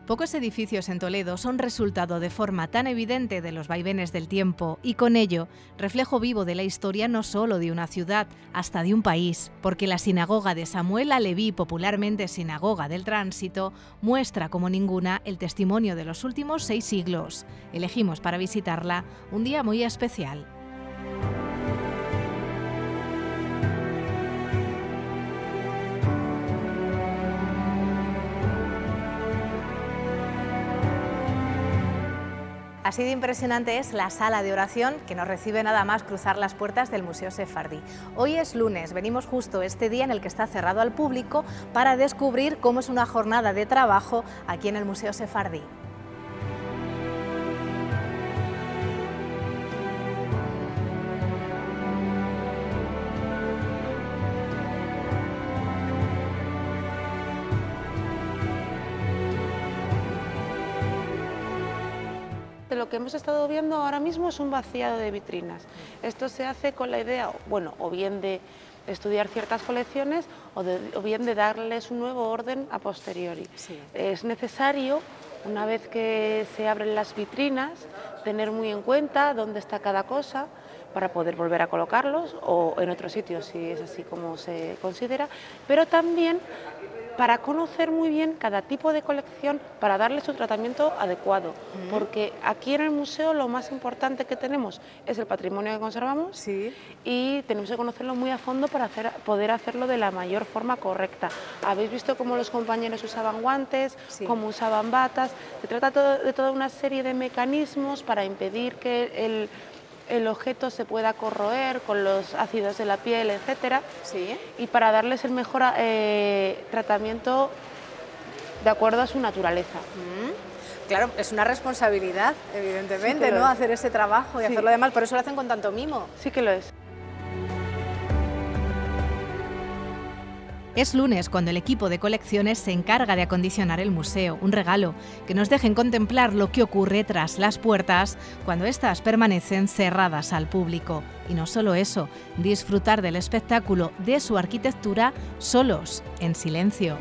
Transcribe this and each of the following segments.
Pocos edificios en Toledo son resultado de forma tan evidente de los vaivenes del tiempo y con ello reflejo vivo de la historia no solo de una ciudad, hasta de un país, porque la sinagoga de Samuel Aleví, popularmente Sinagoga del Tránsito, muestra como ninguna el testimonio de los últimos 6 siglos. Elegimos para visitarla un día muy especial. Así de impresionante es la sala de oración que nos recibe nada más cruzar las puertas del Museo Sefardí. Hoy es lunes, venimos justo este día en el que está cerrado al público para descubrir cómo es una jornada de trabajo aquí en el Museo Sefardí. Lo que hemos estado viendo ahora mismo es un vaciado de vitrinas. Esto se hace con la idea, bueno, o bien de estudiar ciertas colecciones o bien de darles un nuevo orden a posteriori. Sí. Es necesario, una vez que se abren las vitrinas, tener muy en cuenta dónde está cada cosa para poder volver a colocarlos o en otros sitios si es así como se considera, pero también para conocer muy bien cada tipo de colección, para darle su tratamiento adecuado, porque aquí en el museo lo más importante que tenemos es el patrimonio que conservamos. Sí. Y tenemos que conocerlo muy a fondo para poder hacerlo de la mayor forma correcta. Habéis visto cómo los compañeros usaban guantes, Sí. cómo usaban batas. Se trata de toda una serie de mecanismos para impedir que el objeto se pueda corroer con los ácidos de la piel, etcétera, Sí. y para darles el mejor tratamiento de acuerdo a su naturaleza. Claro, es una responsabilidad, evidentemente, Sí que lo ¿no? es. Hacer ese trabajo y Sí. hacerlo además, por eso lo hacen con tanto mimo. Sí que lo es. Es lunes cuando el equipo de colecciones se encarga de acondicionar el museo, un regalo, que nos dejen contemplar lo que ocurre tras las puertas cuando éstas permanecen cerradas al público. Y no solo eso, disfrutar del espectáculo, de su arquitectura, solos, en silencio.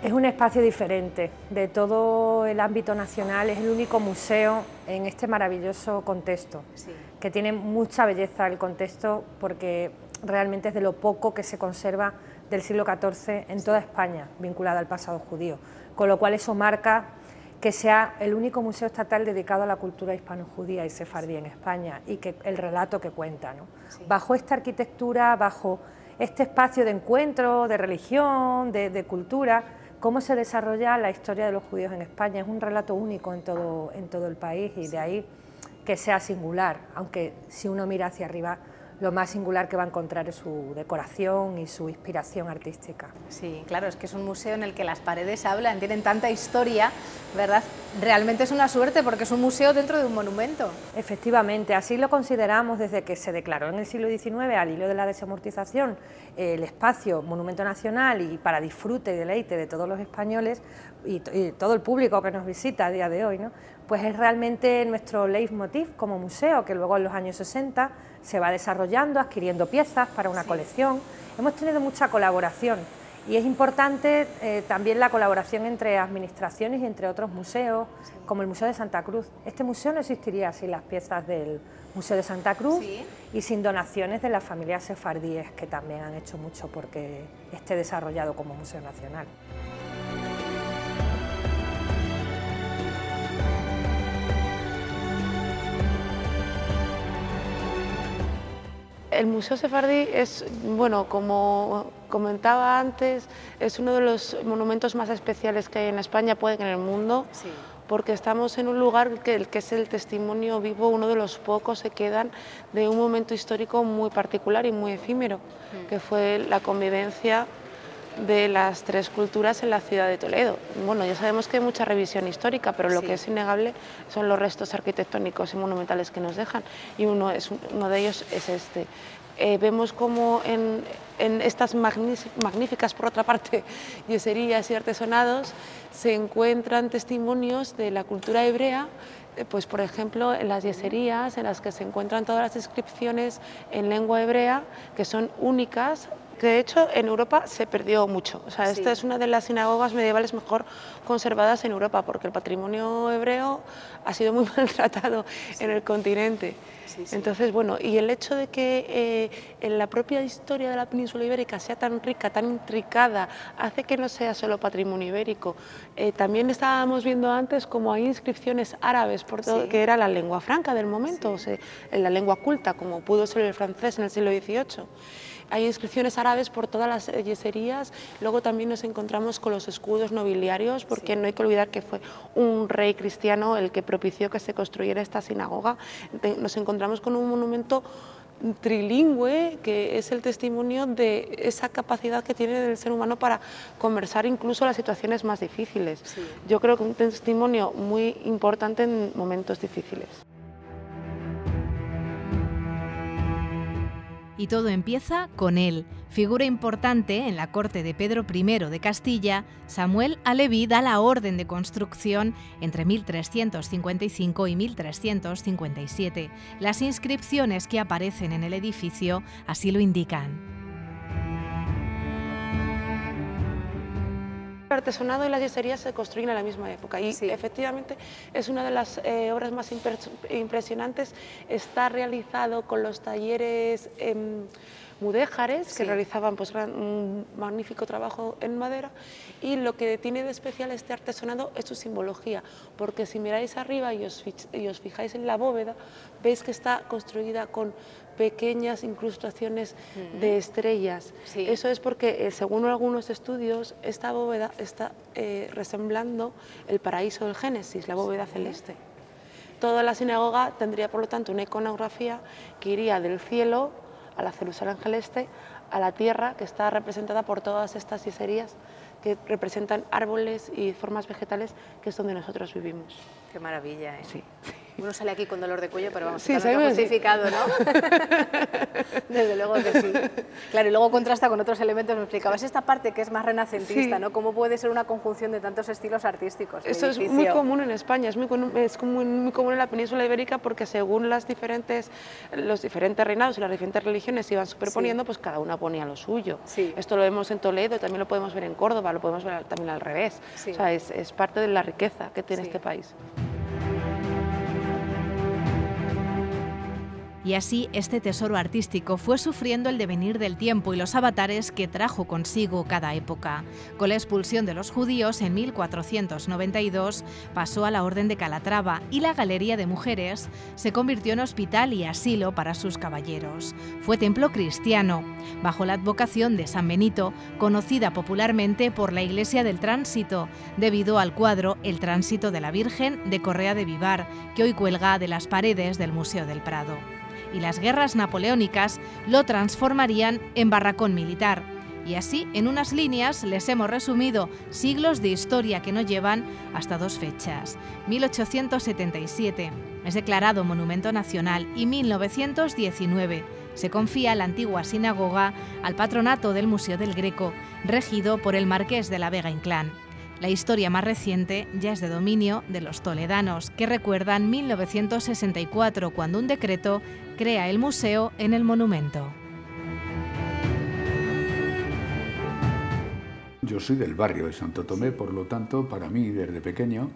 Es un espacio diferente de todo el ámbito nacional, es el único museo en este maravilloso contexto, Sí. que tiene mucha belleza el contexto porque realmente es de lo poco que se conserva del siglo XIV en toda España, vinculada al pasado judío, con lo cual eso marca que sea el único museo estatal dedicado a la cultura hispano-judía y sefardí en España y que el relato que cuenta, ¿no? Sí. Bajo esta arquitectura, bajo este espacio de encuentro, de religión, de cultura, cómo se desarrolla la historia de los judíos en España. Es un relato único en todo el país y de ahí que sea singular, aunque si uno mira hacia arriba, lo más singular que va a encontrar es su decoración y su inspiración artística. Sí, claro, es que es un museo en el que las paredes hablan, tienen tanta historia, ¿verdad? Realmente es una suerte porque es un museo dentro de un monumento. Efectivamente, así lo consideramos desde que se declaró en el siglo XIX, al hilo de la desamortización, el espacio monumento nacional y para disfrute y deleite de todos los españoles y todo el público que nos visita a día de hoy, ¿no? Pues es realmente nuestro leitmotiv como museo, que luego en los años 60 se va desarrollando, adquiriendo piezas para una colección. Hemos tenido mucha colaboración y es importante también la colaboración entre administraciones y entre otros museos, como el Museo de Santa Cruz. Este museo no existiría sin las piezas del Museo de Santa Cruz y sin donaciones de las familias sefardíes, que también han hecho mucho porque esté desarrollado como museo nacional. El Museo Sefardí es, bueno, como comentaba antes, es uno de los monumentos más especiales que hay en España, puede que en el mundo, Sí. porque estamos en un lugar que es el testimonio vivo, uno de los pocos que quedan de un momento histórico muy particular y muy efímero, que fue la convivencia de las 3 culturas en la ciudad de Toledo. Bueno, ya sabemos que hay mucha revisión histórica, pero lo que es innegable son los restos arquitectónicos y monumentales que nos dejan, y uno de ellos es este. Vemos como en estas magníficas, por otra parte, yeserías y artesonados se encuentran testimonios de la cultura hebrea, pues por ejemplo en las yeserías en las que se encuentran todas las inscripciones en lengua hebrea, que son únicas que de hecho en Europa se perdió mucho. O sea, esta es una de las sinagogas medievales mejor conservadas en Europa, porque el patrimonio hebreo ha sido muy maltratado en el continente. Entonces, bueno, y el hecho de que en la propia historia de la península ibérica sea tan rica, tan intricada, hace que no sea solo patrimonio ibérico. También estábamos viendo antes como hay inscripciones árabes, por todo, que era la lengua franca del momento, o sea, la lengua culta, como pudo ser el francés en el siglo XVIII. Hay inscripciones árabes por todas las yeserías, luego también nos encontramos con los escudos nobiliarios, porque no hay que olvidar que fue un rey cristiano el que propició que se construyera esta sinagoga. Nos encontramos con un monumento trilingüe, que es el testimonio de esa capacidad que tiene el ser humano para conversar incluso las situaciones más difíciles. Yo creo que un testimonio muy importante en momentos difíciles. Y todo empieza con él. Figura importante en la corte de Pedro I de Castilla, Samuel Aleví da la orden de construcción entre 1355 y 1357. Las inscripciones que aparecen en el edificio así lo indican. El artesonado y las yeserías se construyen a la misma época y efectivamente es una de las obras más impresionantes. Está realizado con los talleres mudéjares que realizaban pues, un magnífico trabajo en madera, y lo que tiene de especial este artesonado es su simbología, porque si miráis arriba y os fijáis en la bóveda, veis que está construida con pequeñas incrustaciones de estrellas. Eso es porque, según algunos estudios, esta bóveda está resemblando el paraíso del Génesis, la bóveda celeste. Toda la sinagoga tendría, por lo tanto, una iconografía que iría del cielo a la Jerusalén celeste, a la tierra, que está representada por todas estas yeserías que representan árboles y formas vegetales, que es donde nosotros vivimos. Qué maravilla, ¿eh? Sí. Uno sale aquí con dolor de cuello, pero vamos, sí, totalmente justificado, ¿no? Desde luego que sí. Claro, y luego contrasta con otros elementos. Me explicabas esta parte que es más renacentista, ¿no? ¿Cómo puede ser una conjunción de tantos estilos artísticos? Eso es muy común en España, es muy común en la península ibérica, porque según los diferentes reinados y las diferentes religiones se iban superponiendo, pues cada una ponía lo suyo. Esto lo vemos en Toledo, también lo podemos ver en Córdoba, lo podemos ver también al revés. O sea, es parte de la riqueza que tiene este país. Y así este tesoro artístico fue sufriendo el devenir del tiempo y los avatares que trajo consigo cada época. Con la expulsión de los judíos en 1492 pasó a la Orden de Calatrava y la Galería de Mujeres se convirtió en hospital y asilo para sus caballeros. Fue templo cristiano, bajo la advocación de San Benito, conocida popularmente por la Iglesia del Tránsito, debido al cuadro El Tránsito de la Virgen de Correa de Vivar, que hoy cuelga de las paredes del Museo del Prado. Y las guerras napoleónicas lo transformarían en barracón militar. Y así, en unas líneas, les hemos resumido siglos de historia que nos llevan hasta dos fechas. 1877 es declarado Monumento Nacional y 1919 se confía la antigua sinagoga al patronato del Museo del Greco, regido por el marqués de la Vega Inclán. La historia más reciente ya es de dominio de los toledanos, que recuerdan 1964, cuando un decreto crea el museo en el monumento. Yo soy del barrio de Santo Tomé, por lo tanto, para mí, desde pequeño,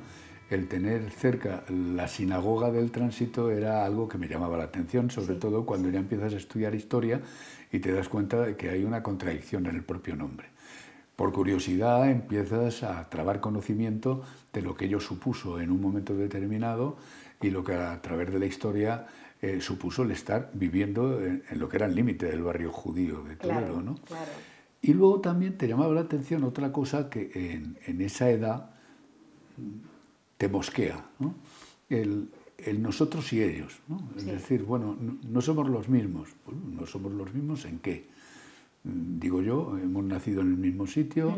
el tener cerca la sinagoga del Tránsito era algo que me llamaba la atención, sobre todo cuando ya empiezas a estudiar historia y te das cuenta de que hay una contradicción en el propio nombre. Por curiosidad empiezas a trabar conocimiento de lo que ello supuso en un momento determinado y lo que a través de la historia supuso el estar viviendo en lo que era el límite del barrio judío de Toledo, ¿no? Claro. Y luego también te llamaba la atención otra cosa que en esa edad te mosquea, ¿no? El nosotros y ellos, ¿no? Es decir, bueno, no somos los mismos. Bueno, ¿no somos los mismos en qué? Digo yo, hemos nacido en el mismo sitio,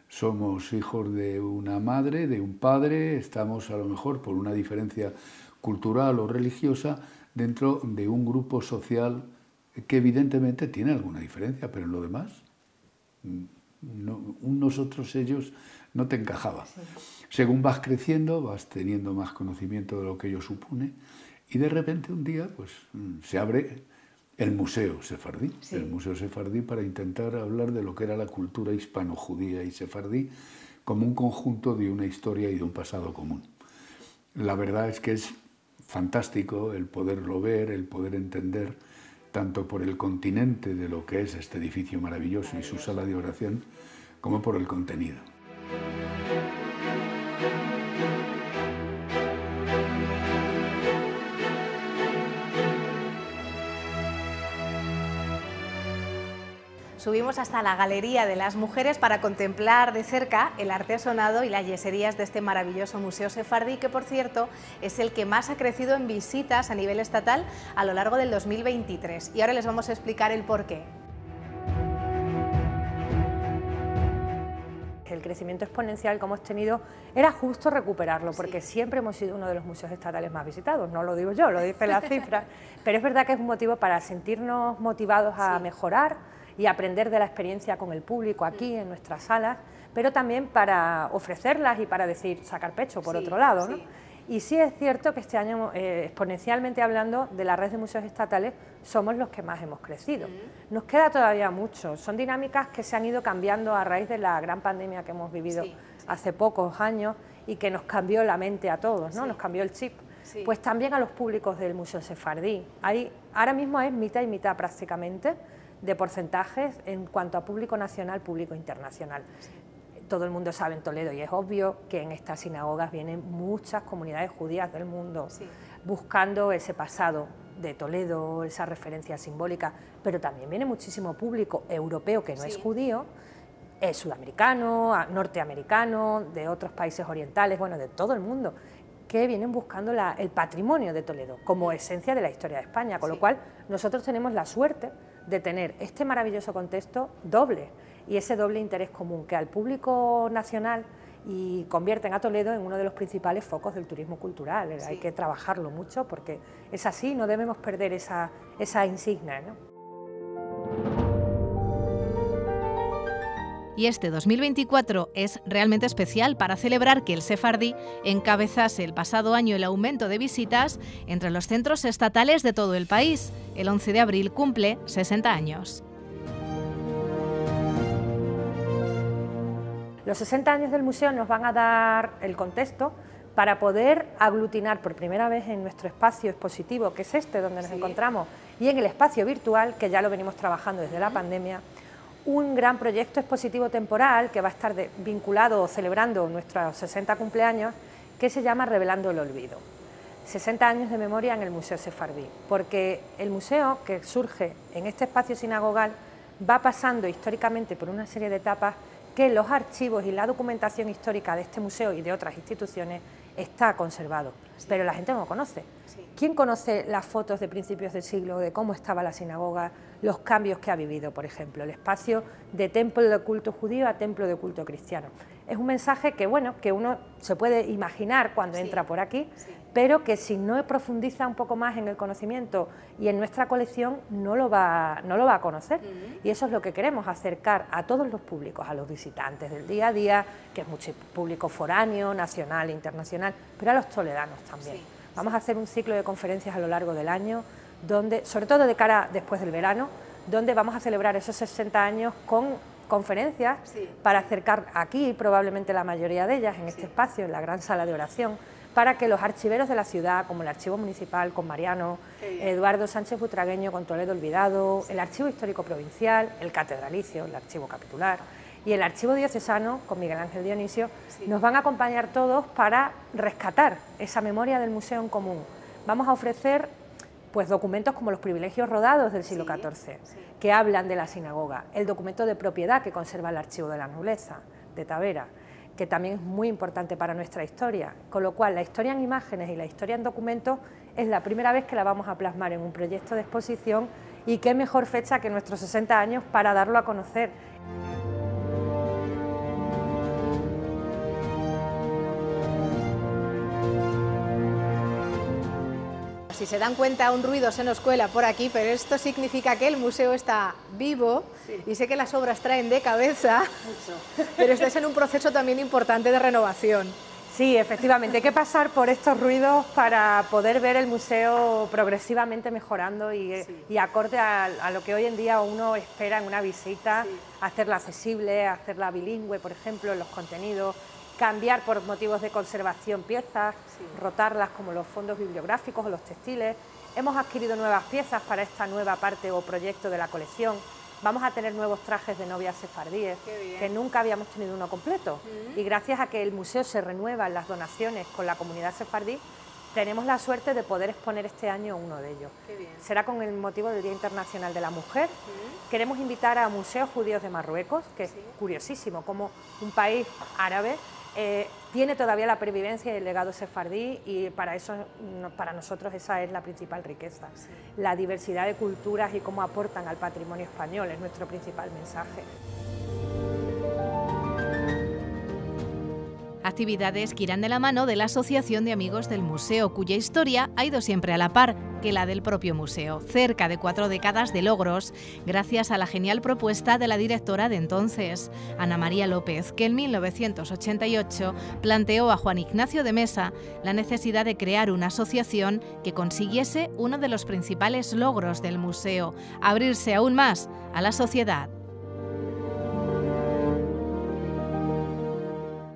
somos hijos de una madre, de un padre, estamos a lo mejor por una diferencia cultural o religiosa dentro de un grupo social que evidentemente tiene alguna diferencia, pero en lo demás, un nosotros, ellos no te encajaba. Según vas creciendo, vas teniendo más conocimiento de lo que ello supone y de repente un día pues, se abre el Museo Sefardí. Sí. El Museo Sefardí, para intentar hablar de lo que era la cultura hispano-judía y sefardí como un conjunto de una historia y de un pasado común. La verdad es que es fantástico el poderlo ver, el poder entender, tanto por el continente de lo que es este edificio maravilloso y su sala de oración, como por el contenido. Subimos hasta la Galería de las Mujeres para contemplar de cerca el artesonado y las yeserías de este maravilloso Museo Sefardí, que por cierto es el que más ha crecido en visitas a nivel estatal a lo largo del 2023. Y ahora les vamos a explicar el porqué. El crecimiento exponencial que hemos tenido era justo recuperarlo, porque siempre hemos sido uno de los museos estatales más visitados, no lo digo yo, lo dicen las cifras, pero es verdad que es un motivo para sentirnos motivados a mejorar y aprender de la experiencia con el público aquí en nuestras salas, pero también para ofrecerlas y para decir, sacar pecho por otro lado, ¿no? Y sí es cierto que este año, exponencialmente hablando, de la red de museos estatales, somos los que más hemos crecido. Nos queda todavía mucho, son dinámicas que se han ido cambiando a raíz de la gran pandemia que hemos vivido hace pocos años y que nos cambió la mente a todos, ¿no? Nos cambió el chip. Pues también a los públicos del Museo Sefardí. Ahora mismo es mitad y mitad prácticamente de porcentajes en cuanto a público nacional, público internacional. Todo el mundo sabe en Toledo, y es obvio que en estas sinagogas vienen muchas comunidades judías del mundo buscando ese pasado de Toledo, esa referencia simbólica, pero también viene muchísimo público europeo que no es judío, es sudamericano, norteamericano, de otros países orientales, bueno, de todo el mundo, que vienen buscando el patrimonio de Toledo como esencia de la historia de España, con lo cual nosotros tenemos la suerte de tener este maravilloso contexto doble, y ese doble interés común que al público nacional y convierten a Toledo en uno de los principales focos del turismo cultural. Hay que trabajarlo mucho porque es así, no debemos perder esa insignia, ¿no? Y este 2024 es realmente especial para celebrar que el Sefardí encabezase el pasado año el aumento de visitas entre los centros estatales de todo el país. El 11 de abril cumple 60 años. Los 60 años del museo nos van a dar el contexto para poder aglutinar por primera vez en nuestro espacio expositivo, que es este donde nos encontramos, y en el espacio virtual, que ya lo venimos trabajando desde la pandemia, un gran proyecto expositivo temporal que va a estar vinculado o celebrando nuestros 60 cumpleaños, que se llama Revelando el Olvido. 60 años de memoria en el Museo Sefardí, porque el museo, que surge en este espacio sinagogal, va pasando históricamente por una serie de etapas que los archivos y la documentación histórica de este museo y de otras instituciones está conservado, pero la gente no lo conoce. ¿Quién conoce las fotos de principios del siglo, de cómo estaba la sinagoga, los cambios que ha vivido, por ejemplo, el espacio de templo de culto judío a templo de culto cristiano? Es un mensaje que, bueno, que uno se puede imaginar cuando entra por aquí, pero que si no profundiza un poco más en el conocimiento y en nuestra colección no lo va a conocer. Y eso es lo que queremos, acercar a todos los públicos, a los visitantes del día a día, que es mucho público foráneo, nacional, internacional, pero a los toledanos también. Vamos a hacer un ciclo de conferencias a lo largo del año, donde, sobre todo de cara después del verano, donde vamos a celebrar esos 60 años con conferencias para acercar aquí probablemente la mayoría de ellas en este espacio, en la gran sala de oración, para que los archiveros de la ciudad, como el Archivo Municipal con Mariano, Eduardo Sánchez Butragueño con Toledo Olvidado, el Archivo Histórico Provincial, el Catedralicio, el Archivo Capitular y el Archivo Diocesano con Miguel Ángel Dionisio, nos van a acompañar todos para rescatar esa memoria del museo en común. Vamos a ofrecer pues documentos como los privilegios rodados del siglo XIV, que hablan de la sinagoga, el documento de propiedad que conserva el Archivo de la Nobleza de Tavera, que también es muy importante para nuestra historia, con lo cual la historia en imágenes y la historia en documentos es la primera vez que la vamos a plasmar en un proyecto de exposición, y qué mejor fecha que nuestros 60 años para darlo a conocer. Si se dan cuenta, un ruido se nos cuela por aquí, pero esto significa que el museo está vivo y sé que las obras traen de cabeza, pero estáis en un proceso también importante de renovación. Sí, efectivamente, hay que pasar por estos ruidos para poder ver el museo progresivamente mejorando y acorde a lo que hoy en día uno espera en una visita, hacerla accesible, hacerla bilingüe, por ejemplo, en los contenidos, cambiar por motivos de conservación piezas, rotarlas como los fondos bibliográficos o los textiles. Hemos adquirido nuevas piezas para esta nueva parte o proyecto de la colección. Vamos a tener nuevos trajes de novias sefardíes, que nunca habíamos tenido uno completo. Y gracias a que el museo se renueva en las donaciones con la comunidad sefardí, tenemos la suerte de poder exponer este año uno de ellos. Será con el motivo del Día Internacional de la Mujer. Queremos invitar a Museos Judíos de Marruecos, que es curiosísimo, como un país árabe tiene todavía la pervivencia y el legado sefardí, y para nosotros esa es la principal riqueza. La diversidad de culturas y cómo aportan al patrimonio español es nuestro principal mensaje. Actividades que irán de la mano de la Asociación de Amigos del Museo, cuya historia ha ido siempre a la par que la del propio museo. Cerca de 4 décadas de logros, gracias a la genial propuesta de la directora de entonces, Ana María López, que en 1988 planteó a Juan Ignacio de Mesa la necesidad de crear una asociación que consiguiese uno de los principales logros del museo: abrirse aún más a la sociedad.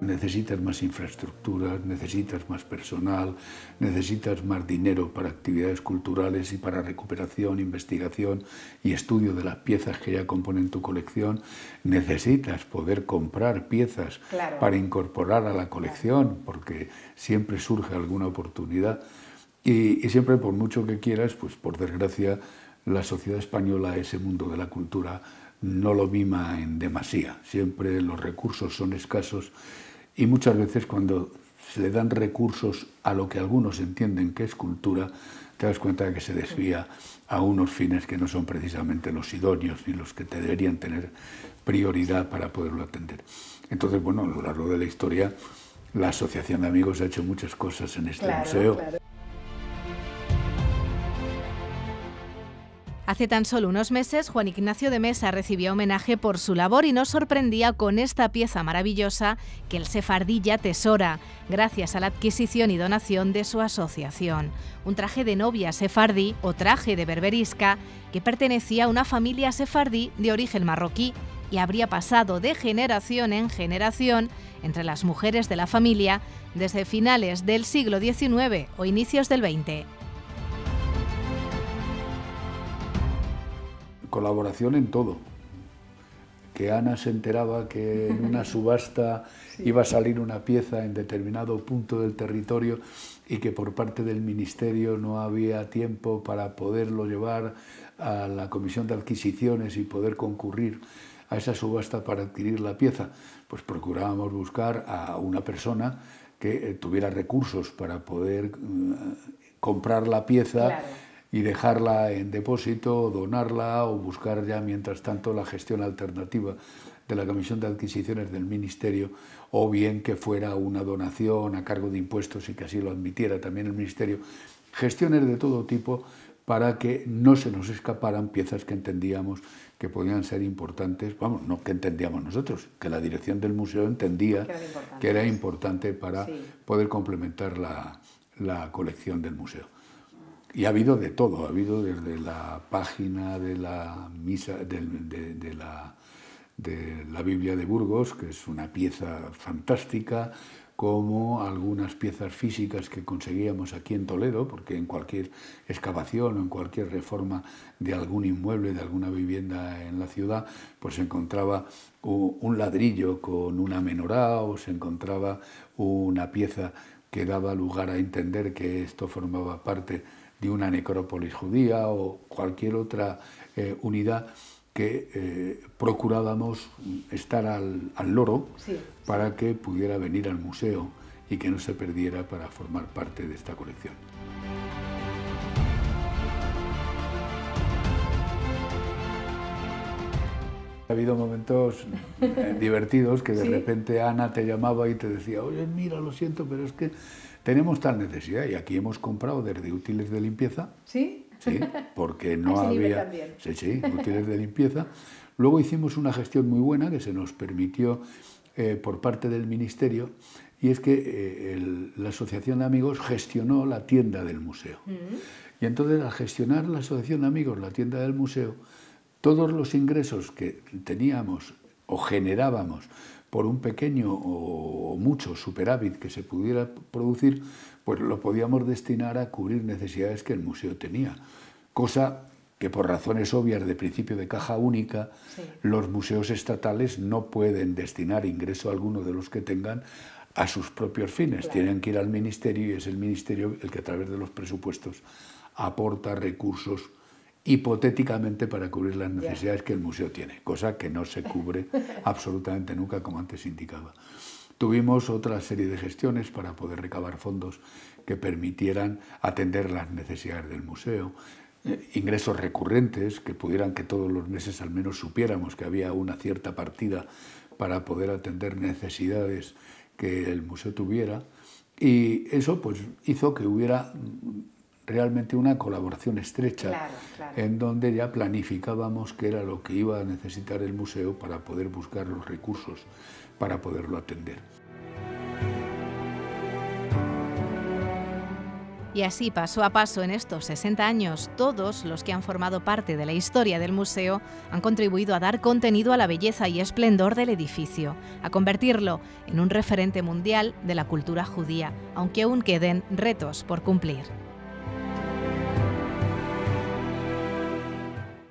Necesitas más infraestructuras, necesitas más personal, necesitas más dinero para actividades culturales y para recuperación, investigación y estudio de las piezas que ya componen tu colección. Necesitas poder comprar piezas para incorporar a la colección, porque siempre surge alguna oportunidad. Y siempre, por mucho que quieras, pues por desgracia, la sociedad española, ese mundo de la cultura, no lo mima en demasía. Siempre los recursos son escasos. Y muchas veces cuando se le dan recursos a lo que algunos entienden que es cultura, te das cuenta de que se desvía a unos fines que no son precisamente los idóneos ni los que te deberían tener prioridad para poderlo atender. Entonces, bueno, a lo largo de la historia, la Asociación de Amigos ha hecho muchas cosas en este museo. Hace tan solo unos meses, Juan Ignacio de Mesa recibió homenaje por su labor y nos sorprendía con esta pieza maravillosa que el sefardí ya atesora, gracias a la adquisición y donación de su asociación. Un traje de novia sefardí o traje de berberisca que pertenecía a una familia sefardí de origen marroquí y habría pasado de generación en generación entre las mujeres de la familia desde finales del siglo XIX o inicios del XX. Colaboración en todo. Que Ana se enteraba que en una subasta iba a salir una pieza en determinado punto del territorio y que por parte del Ministerio no había tiempo para poderlo llevar a la Comisión de Adquisiciones y poder concurrir a esa subasta para adquirir la pieza, pues procurábamos buscar a una persona que tuviera recursos para poder comprar la pieza y dejarla en depósito, o donarla, o buscar ya mientras tanto la gestión alternativa de la Comisión de Adquisiciones del Ministerio, o bien que fuera una donación a cargo de impuestos y que así lo admitiera también el Ministerio. Gestiones de todo tipo para que no se nos escaparan piezas que entendíamos que podían ser importantes, vamos, no que entendíamos nosotros, que la dirección del museo entendía que era importante para poder complementar la colección del museo. Y ha habido de todo, ha habido desde la página de la misa, de la Biblia de Burgos, que es una pieza fantástica, como algunas piezas físicas que conseguíamos aquí en Toledo, porque en cualquier excavación o en cualquier reforma de algún inmueble, de alguna vivienda en la ciudad, pues se encontraba un ladrillo con una menorá o se encontraba una pieza que daba lugar a entender que esto formaba parte de una necrópolis judía o cualquier otra unidad que procurábamos estar al loro para que pudiera venir al museo y que no se perdiera para formar parte de esta colección. Ha habido momentos divertidos que de repente Ana te llamaba y te decía, oye, mira, lo siento, pero es que tenemos tal necesidad y aquí hemos comprado desde útiles de limpieza. ¿Sí? Sí, porque no había... Sí, útiles de limpieza. Luego hicimos una gestión muy buena que se nos permitió por parte del Ministerio y es que la Asociación de Amigos gestionó la tienda del museo. Y entonces, al gestionar la Asociación de Amigos la tienda del museo, todos los ingresos que teníamos o generábamos por un pequeño o mucho superávit que se pudiera producir, pues lo podíamos destinar a cubrir necesidades que el museo tenía. Cosa que por razones obvias de principio de caja única, los museos estatales no pueden destinar ingreso alguno de los que tengan a sus propios fines. Tienen que ir al ministerio y es el ministerio el que a través de los presupuestos aporta recursos hipotéticamente para cubrir las necesidades que el museo tiene, cosa que no se cubre absolutamente nunca, como antes indicaba. Tuvimos otra serie de gestiones para poder recabar fondos que permitieran atender las necesidades del museo, ingresos recurrentes que pudieran que todos los meses al menos supiéramos que había una cierta partida para poder atender necesidades que el museo tuviera, y eso pues hizo que hubiera realmente una colaboración estrecha, en donde ya planificábamos qué era lo que iba a necesitar el museo para poder buscar los recursos para poderlo atender. Y así, paso a paso, en estos 60 años, todos los que han formado parte de la historia del museo han contribuido a dar contenido a la belleza y esplendor del edificio, a convertirlo en un referente mundial de la cultura judía, aunque aún queden retos por cumplir.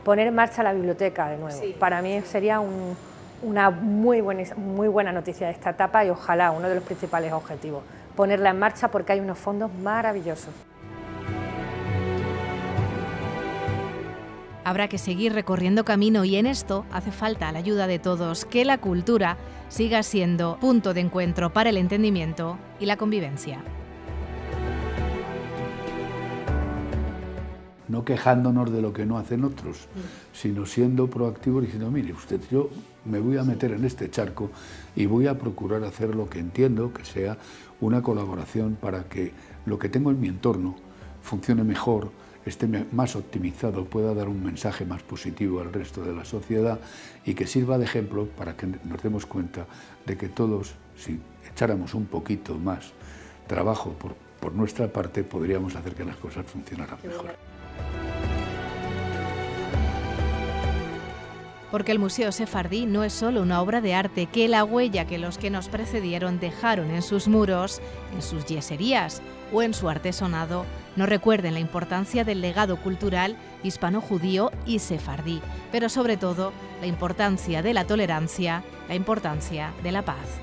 Poner en marcha la biblioteca de nuevo, para mí sería una muy buena noticia de esta etapa y ojalá uno de los principales objetivos, ponerla en marcha porque hay unos fondos maravillosos. Habrá que seguir recorriendo camino y en esto hace falta la ayuda de todos, que la cultura siga siendo punto de encuentro para el entendimiento y la convivencia. No quejándonos de lo que no hacen otros, sino siendo proactivos y diciendo, mire usted, yo me voy a meter en este charco y voy a procurar hacer lo que entiendo que sea una colaboración para que lo que tengo en mi entorno funcione mejor, esté más optimizado, pueda dar un mensaje más positivo al resto de la sociedad y que sirva de ejemplo para que nos demos cuenta de que todos, si echáramos un poquito más trabajo por nuestra parte, podríamos hacer que las cosas funcionaran mejor. Porque el Museo Sefardí no es solo una obra de arte, que la huella que los que nos precedieron dejaron en sus muros, en sus yeserías o en su artesonado, nos recuerden la importancia del legado cultural hispano-judío y sefardí, pero sobre todo la importancia de la tolerancia, la importancia de la paz.